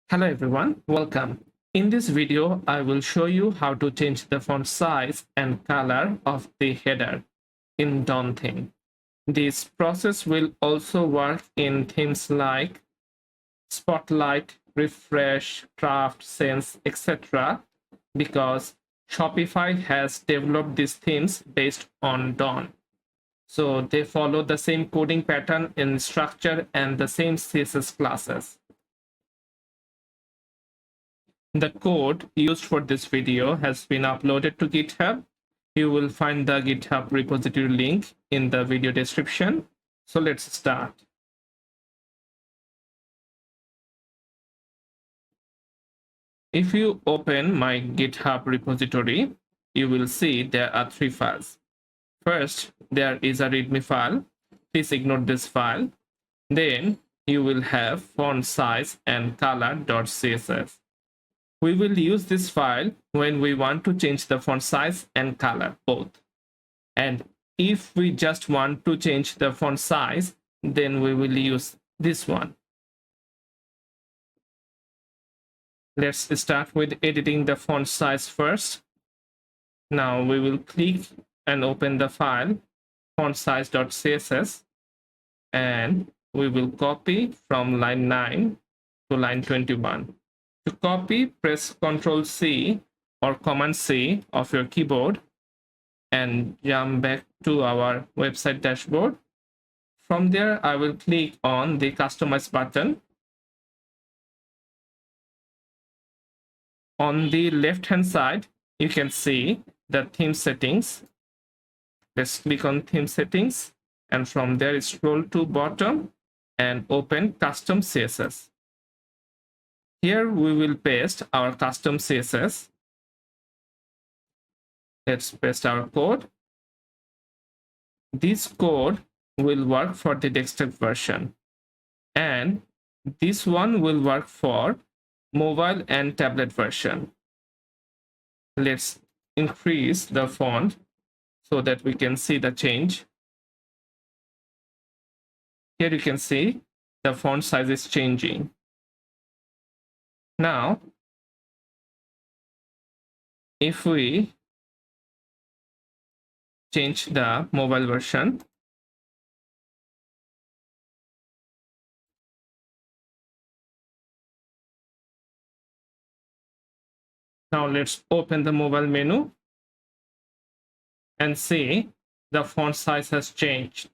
Hello everyone, welcome. In this video, I will show you how to change the font size and color of the header in Dawn theme. This process will also work in themes like Spotlight, Refresh, Craft, Sense, etc. because Shopify has developed these themes based on Dawn. So they follow the same coding pattern in structure and the same CSS classes. The code used for this video has been uploaded to GitHub. You will find the GitHub repository link in the video description. So let's start. If you open my GitHub repository, you will see there are three files. First, there is a README file. Please ignore this file. Then you will have font size and color.css. We will use this file when we want to change the font size and color both. And if we just want to change the font size, then we will use this one. Let's start with editing the font size first. Now we will click and open the file fontsize.css, and we will copy from line 9 to line 21. To copy, press Ctrl C or Command C of your keyboard and jump back to our website dashboard. From there, I will click on the Customize button. On the left-hand side, you can see the theme settings. Let's click on theme settings, and from there scroll to bottom and open custom CSS. Here we will paste our custom CSS. Let's paste our code. This code will work for the desktop version, and this one will work for mobile and tablet version. Let's increase the font so that we can see the change. Here you can see the font size is changing. Now, if we change the mobile version, now let's open the mobile menu and see the font size has changed.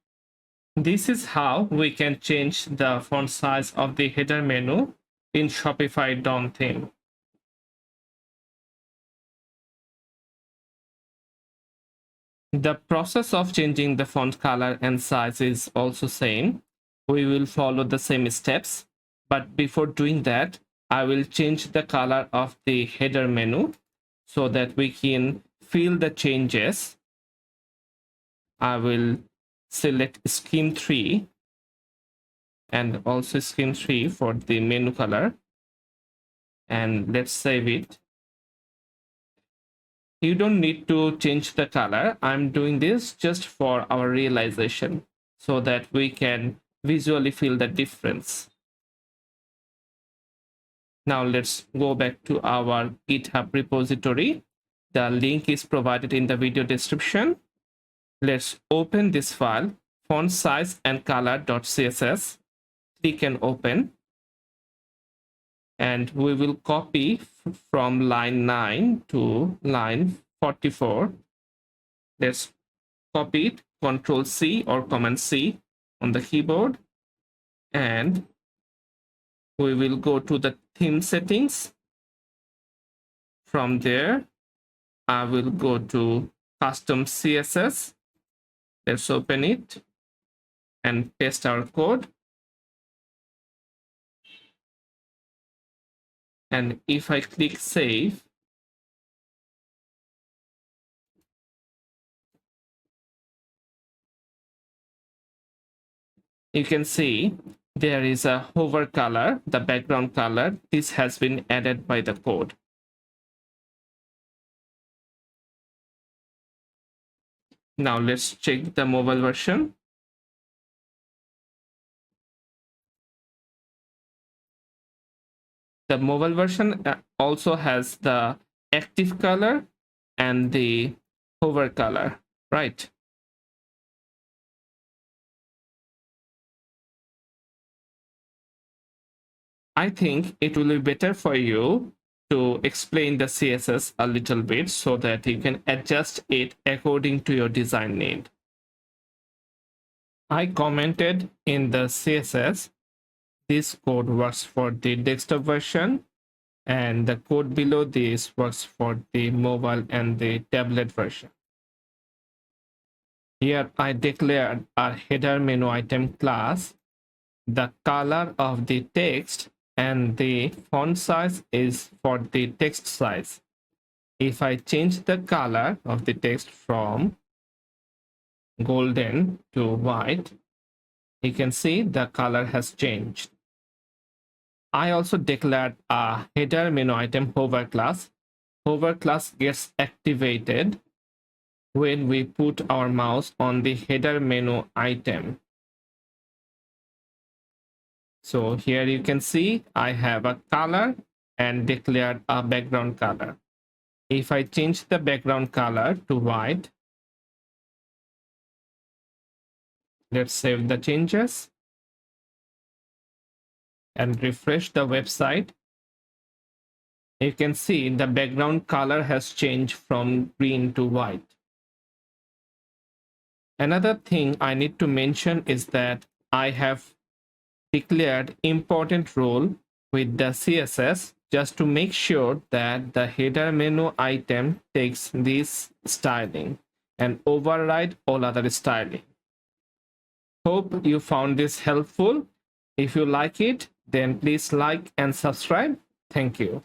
This is how we can change the font size of the header menu in Shopify Dawn theme. The process of changing the font color and size is also same. We will follow the same steps, but before doing that, I will change the color of the header menu so that we can feel the changes. I will select scheme 3 and also scheme 3 for the menu color, and let's save it. You don't need to change the color. I'm doing this just for our realization so that we can visually feel the difference. Now let's go back to our GitHub repository. The link is provided in the video description. Let's open this file, font size and color.css. Click and open. And we will copy from line 9 to line 44. Let's copy it, Ctrl C or Command C on the keyboard, and we will go to the theme settings. From there, I will go to custom CSS. Let's open it and paste our code. And if I click save, you can see there is a hover color, the background color. This has been added by the code. Now let's check the mobile version. The mobile version also has the active color and the hover color, right? I think it will be better for you to explain the CSS a little bit so that you can adjust it according to your design need. I commented in the CSS, this code works for the desktop version, and the code below this works for the mobile and the tablet version. Here I declared a header menu item class. The color of the text and the font size is for the text size. If I change the color of the text from golden to white, you can see the color has changed. I also declared a header menu item hover class. Hover class gets activated when we put our mouse on the header menu item. So here you can see I have a color and declared a background color. If I change the background color to white, let's save the changes and refresh the website. You can see the background color has changed from green to white. Another thing I need to mention is that I have declared important role with the CSS just to make sure that the header menu item takes this styling and override all other styling. Hope you found this helpful. If you like it, then please like and subscribe. Thank you.